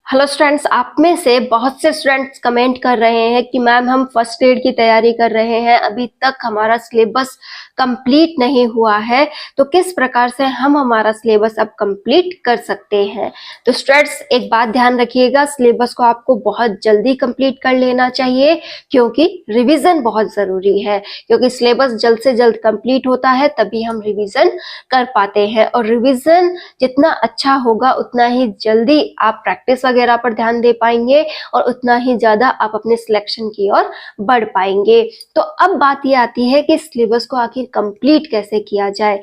Hello students, आप में से बहुत से स्टूडेंट्स कमेंट कर रहे हैं कि मैम हम फर्स्ट ग्रेड की तैयारी कर रहे हैं, अभी तक हमारा सिलेबस कंप्लीट नहीं हुआ है, तो किस प्रकार से हम हमारा सिलेबस अब कंप्लीट कर सकते हैं। तो स्टूडेंट्स एक बात ध्यान रखिएगा, सिलेबस को आपको बहुत जल्दी कंप्लीट कर लेना चाहिए क्योंकि रिवीजन बहुत जरूरी है। क्योंकि सिलेबस जल्द से जल्द कंप्लीट होता है तभी हम रिवीजन कर पाते हैं, और रिवीजन जितना अच्छा होगा उतना ही जल्दी आप प्रैक्टिस वगैरह पर ध्यान दे पाएंगे और उतना ही ज्यादा आप अपने सिलेक्शन की ओर बढ़ पाएंगे। तो अब बात ये आती है कि सिलेबस को आखिर कंप्लीट कैसे किया जाए।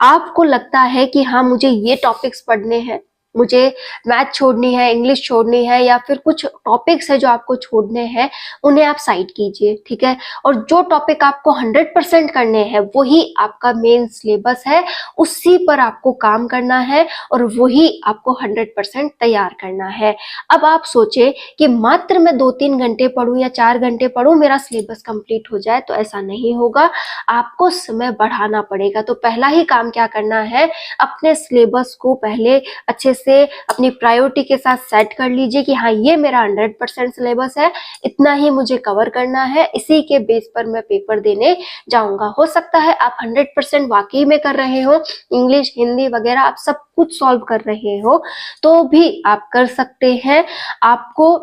आपको लगता है कि हाँ मुझे ये टॉपिक्स पढ़ने हैं, मुझे मैथ छोड़नी है, इंग्लिश छोड़नी है, या फिर कुछ टॉपिक्स है जो आपको छोड़ने हैं, उन्हें आप साइड कीजिए, ठीक है। और जो टॉपिक आपको 100% करने हैं वही आपका मेन सिलेबस है, उसी पर आपको काम करना है और वही आपको 100% तैयार करना है। अब आप सोचे कि मात्र मैं 2-3 घंटे पढूं या 4 घंटे पढूं मेरा सिलेबस कंप्लीट हो जाए, तो ऐसा नहीं होगा, आपको समय बढ़ाना पड़ेगा। तो पहला ही काम क्या करना है, अपने सिलेबस को पहले अच्छे से अपनी प्रायोरिटी के साथ सेट कर लीजिए कि हाँ ये मेरा 100% सिलेबस है, इतना ही मुझे कवर करना है, इसी के बेस पर मैं पेपर देने जाऊंगा। हो सकता है आप 100% वाकई में कर रहे हो, इंग्लिश हिंदी वगैरह आप सब कुछ सॉल्व कर रहे हो, तो भी आप कर सकते हैं। आपको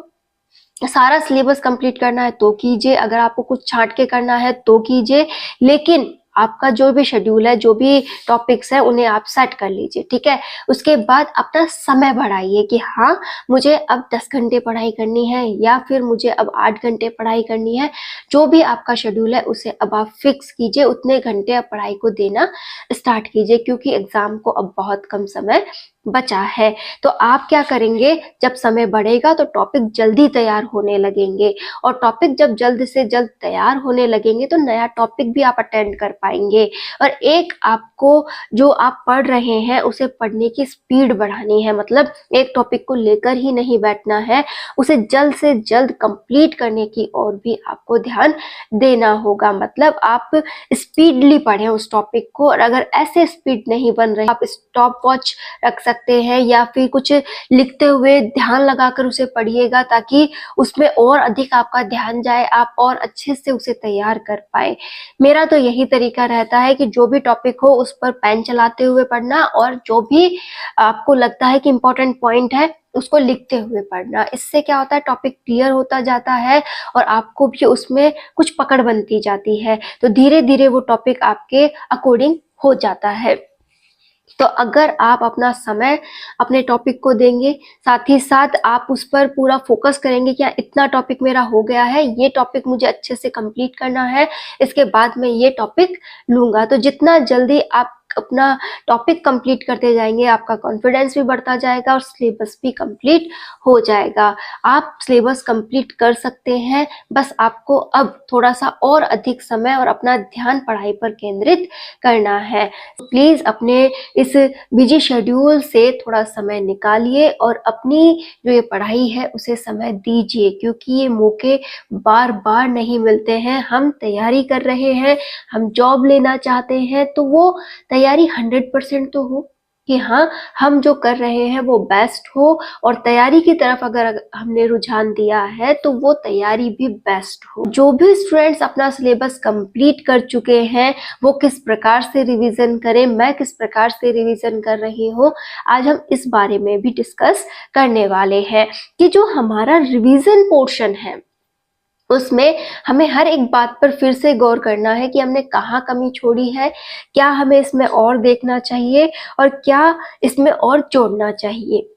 सारा सिलेबस कंप्लीट करना है तो कीजिए, अगर आपको कुछ छांट के करना है तो कीजिए, लेकिन आपका जो भी शेड्यूल है, जो भी टॉपिक्स है, उन्हें आप सेट कर लीजिए, ठीक है। उसके बाद अपना समय बढ़ाइए कि हाँ मुझे अब 10 घंटे पढ़ाई करनी है या फिर मुझे अब 8 घंटे पढ़ाई करनी है। जो भी आपका शेड्यूल है उसे अब आप फिक्स कीजिए, उतने घंटे आप पढ़ाई को देना स्टार्ट कीजिए, क्योंकि एग्जाम को अब बहुत कम समय बचा है। तो आप क्या करेंगे, जब समय बढ़ेगा तो टॉपिक जल्दी तैयार होने लगेंगे, और टॉपिक जब जल्द से जल्द तैयार होने लगेंगे तो नया टॉपिक भी आप अटेंड कर पाएंगे। और एक आपको जो आप पढ़ रहे हैं उसे पढ़ने की स्पीड बढ़ानी है, मतलब एक टॉपिक को लेकर ही नहीं बैठना है, उसे जल्द से जल्द कंप्लीट करने की ओर भी आपको ध्यान देना होगा। मतलब आप स्पीडली पढ़ें उस टॉपिक को, और अगर ऐसे स्पीड नहीं बन रही, आप स्टॉप वॉच रख सकते हैं या फिर कुछ लिखते हुए ध्यान लगाकर उसे पढ़िएगा, ताकि उसमें और अधिक आपका ध्यान जाए, आप और अच्छे से उसे तैयार कर पाए। मेरा तो यही तरीका रहता है कि जो भी टॉपिक हो उस पर पेन चलाते हुए पढ़ना, और जो भी आपको लगता है कि इम्पोर्टेंट पॉइंट है उसको लिखते हुए पढ़ना। इससे क्या होता है, टॉपिक क्लियर होता जाता है और आपको भी उसमें कुछ पकड़ बनती जाती है, तो धीरे धीरे वो टॉपिक आपके अकॉर्डिंग हो जाता है। तो अगर आप अपना समय अपने टॉपिक को देंगे, साथ ही साथ आप उस पर पूरा फोकस करेंगे कि इतना टॉपिक मेरा हो गया है, ये टॉपिक मुझे अच्छे से कंप्लीट करना है, इसके बाद मैं ये टॉपिक लूंगा, तो जितना जल्दी आप अपना टॉपिक कंप्लीट करते जाएंगे आपका कॉन्फिडेंस भी बढ़ता जाएगा और सिलेबस भी कंप्लीट हो जाएगा। आप सिलेबस कंप्लीट कर सकते हैं, बस आपको अब थोड़ा सा और अधिक समय और अपना ध्यान पढ़ाई पर केंद्रित करना है। प्लीज अपने इस बिजी शेड्यूल से थोड़ा समय निकालिए और अपनी जो ये पढ़ाई है उसे समय दीजिए, क्योंकि ये मौके बार बार नहीं मिलते हैं। हम तैयारी कर रहे हैं, हम जॉब लेना चाहते हैं, तो वो तैयारी 100% तो हो कि हाँ हम जो कर रहे हैं वो बेस्ट हो, और तैयारी की तरफ अगर हमने रुझान दिया है तो वो तैयारी भी बेस्ट हो। जो भी स्टूडेंट्स अपना सिलेबस कंप्लीट कर चुके हैं वो किस प्रकार से रिवीजन करें, मैं किस प्रकार से रिवीजन कर रही हूँ, आज हम इस बारे में भी डिस्कस करने वाले हैं कि जो हमारा रिवीजन पोर्शन है उसमें हमें हर एक बात पर फिर से गौर करना है कि हमने कहाँ कमी छोड़ी है, क्या हमें इसमें और देखना चाहिए और क्या इसमें और जोड़ना चाहिए।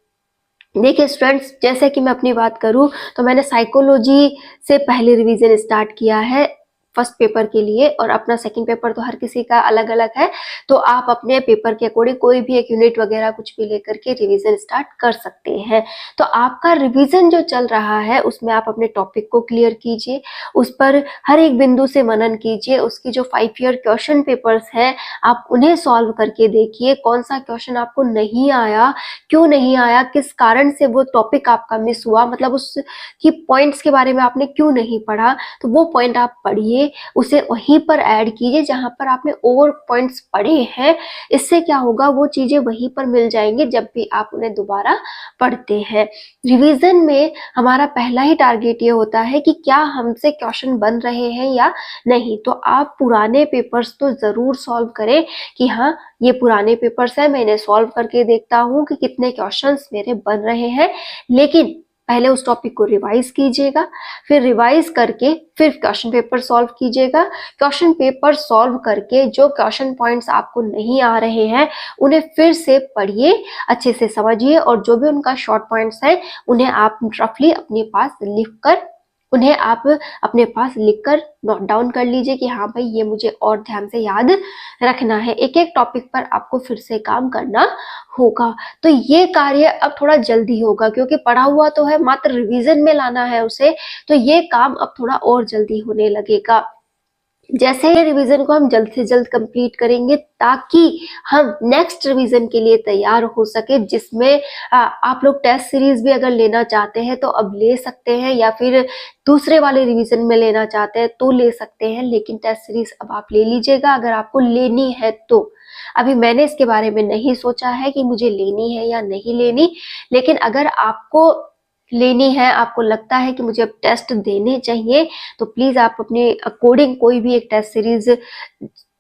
देखिए स्टूडेंट्स, जैसे कि मैं अपनी बात करूं तो मैंने साइकोलॉजी से पहले रिवीजन स्टार्ट किया है फर्स्ट पेपर के लिए, और अपना सेकंड पेपर तो हर किसी का अलग अलग है, तो आप अपने पेपर के अकॉर्डिंग कोई भी एक यूनिट वगैरह कुछ भी लेकर के रिवीजन स्टार्ट कर सकते हैं। तो आपका रिवीजन जो चल रहा है उसमें आप अपने टॉपिक को क्लियर कीजिए, उस पर हर एक बिंदु से मनन कीजिए, उसकी जो 5 ईयर क्वेश्चन पेपर्स हैं आप उन्हें सॉल्व करके देखिए, कौन सा क्वेश्चन आपको नहीं आया, क्यों नहीं आया, किस कारण से वो टॉपिक आपका मिस हुआ, मतलब उसकी पॉइंट्स के बारे में आपने क्यों नहीं पढ़ा, तो वो पॉइंट आप पढ़िए लीजिए, उसे वहीं पर ऐड कीजिए जहां पर आपने और पॉइंट्स पढ़े हैं। इससे क्या होगा, वो चीजें वहीं पर मिल जाएंगे जब भी आप उन्हें दोबारा पढ़ते हैं। रिवीजन में हमारा पहला ही टारगेट ये होता है कि क्या हमसे क्वेश्चन बन रहे हैं या नहीं। तो आप पुराने पेपर्स तो जरूर सॉल्व करें कि हाँ ये पुराने पेपर्स है, मैं इन्हें सॉल्व करके देखता हूँ कि कितने क्वेश्चंस मेरे बन रहे हैं। लेकिन पहले उस टॉपिक को रिवाइज कीजिएगा, फिर रिवाइज करके फिर क्वेश्चन पेपर सॉल्व कीजिएगा। क्वेश्चन पेपर सॉल्व करके जो क्वेश्चन पॉइंट्स आपको नहीं आ रहे हैं उन्हें फिर से पढ़िए, अच्छे से समझिए, और जो भी उनका शॉर्ट पॉइंट्स है उन्हें आप रफली अपने पास लिखकर नोट डाउन कर लीजिए कि हाँ भाई ये मुझे और ध्यान से याद रखना है। एक एक टॉपिक पर आपको फिर से काम करना होगा। तो ये कार्य अब थोड़ा जल्दी होगा क्योंकि पढ़ा हुआ तो है, मात्र रिवीजन में लाना है उसे, तो ये काम अब थोड़ा और जल्दी होने लगेगा। जैसे रिवीजन को हम जल्द से जल्द कंप्लीट करेंगे ताकि हम नेक्स्ट रिवीजन के लिए तैयार हो सके, जिसमें आप लोग टेस्ट सीरीज भी अगर लेना चाहते हैं तो अब ले सकते हैं, या फिर दूसरे वाले रिवीजन में लेना चाहते हैं तो ले सकते हैं। लेकिन टेस्ट सीरीज अब आप ले लीजिएगा अगर आपको लेनी है तो। अभी मैंने इसके बारे में नहीं सोचा है कि मुझे लेनी है या नहीं लेनी, लेकिन अगर आपको लेनी है, आपको लगता है कि मुझे अब टेस्ट देने चाहिए, तो प्लीज आप अपने अकॉर्डिंग कोई भी एक टेस्ट सीरीज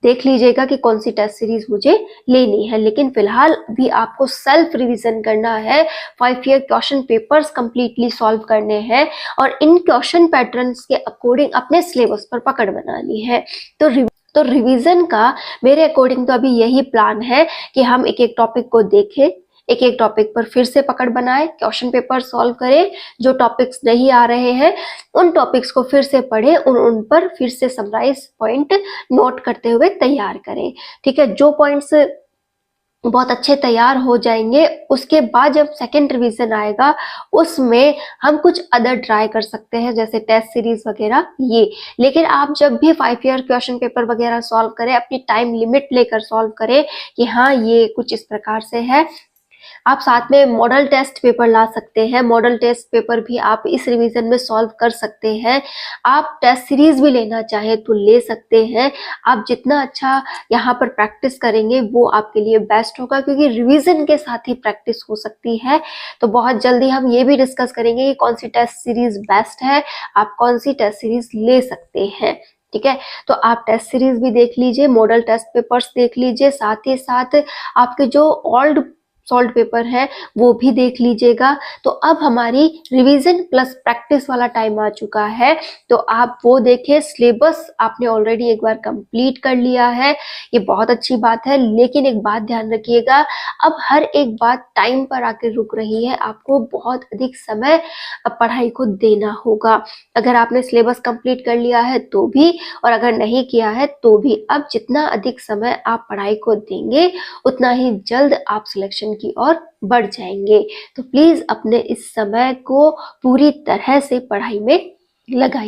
देख लीजिएगा कि कौन सी टेस्ट सीरीज मुझे लेनी है। लेकिन फिलहाल भी आपको सेल्फ रिवीजन करना है, 5 year question papers completely solve करने हैं और इन क्वेश्चन पैटर्न्स के अकॉर्डिंग अपने सिलेबस पर पकड़ बनानी है। तो रिवीजन का मेरे अकॉर्डिंग तो अभी यही प्लान है कि हम एक एक टॉपिक को देखें, एक एक टॉपिक पर फिर से पकड़ बनाए, क्वेश्चन पेपर सॉल्व करें, जो टॉपिक्स नहीं आ रहे हैं उन टॉपिक्स को फिर से पढ़ें, उन पर फिर से समराइज पॉइंट नोट करते हुए तैयार करें। ठीक है, जो पॉइंट्स बहुत अच्छे तैयार हो जाएंगे उसके बाद जब सेकंड रिवीजन आएगा उसमें हम कुछ अदर ट्राई कर सकते हैं, जैसे टेस्ट सीरीज वगैरह ये। लेकिन आप जब भी 5 ईयर क्वेश्चन पेपर वगैरह सॉल्व करें अपनी टाइम लिमिट लेकर सॉल्व करें कि हाँ ये कुछ इस प्रकार से है। आप साथ में मॉडल टेस्ट पेपर ला सकते हैं, मॉडल टेस्ट पेपर भी आप इस रिवीजन में सॉल्व कर सकते हैं। आप टेस्ट सीरीज भी लेना चाहे तो ले सकते हैं। आप जितना अच्छा यहाँ पर प्रैक्टिस करेंगे वो आपके लिए बेस्ट होगा, क्योंकि रिवीजन के साथ ही प्रैक्टिस हो सकती है। तो बहुत जल्दी हम ये भी डिस्कस करेंगे कि कौन सी टेस्ट सीरीज बेस्ट है, आप कौन सी टेस्ट सीरीज ले सकते हैं। ठीक है, तो आप टेस्ट सीरीज भी देख लीजिए, मॉडल टेस्ट पेपर्स देख लीजिए, साथ ही साथ आपके जो ओल्ड सॉल्व पेपर है वो भी देख लीजिएगा। तो अब हमारी रिवीजन प्लस प्रैक्टिस वाला टाइम आ चुका है, तो आप वो देखें। सिलेबस आपने ऑलरेडी एक बार कंप्लीट कर लिया है, ये बहुत अच्छी बात है, लेकिन एक बात ध्यान रखिएगा, अब हर एक बात टाइम पर आकर रुक रही है, आपको बहुत अधिक समय अब पढ़ाई को देना होगा। अगर आपने सिलेबस कंप्लीट कर लिया है तो भी, और अगर नहीं किया है तो भी, अब जितना अधिक समय आप पढ़ाई को देंगे उतना ही जल्द आप सिलेक्शन की ओर बढ़ जाएंगे। तो प्लीज अपने इस समय को पूरी तरह से पढ़ाई में लगाइए।